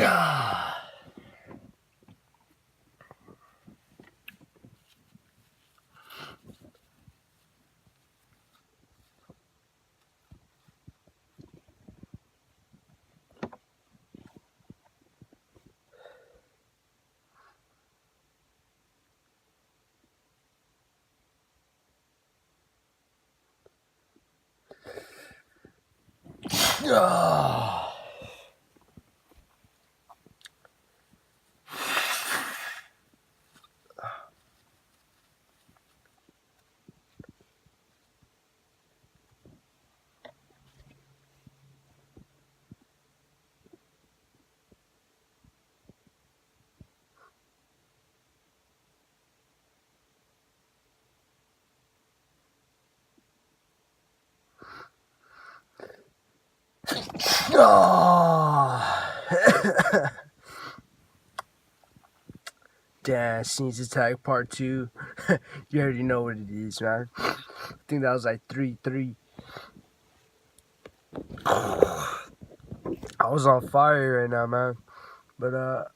Yeah. Damn, Sneeze Attack Part 2. You already know what it is, man. I think that was like 3-3. I was on fire right now, man. But,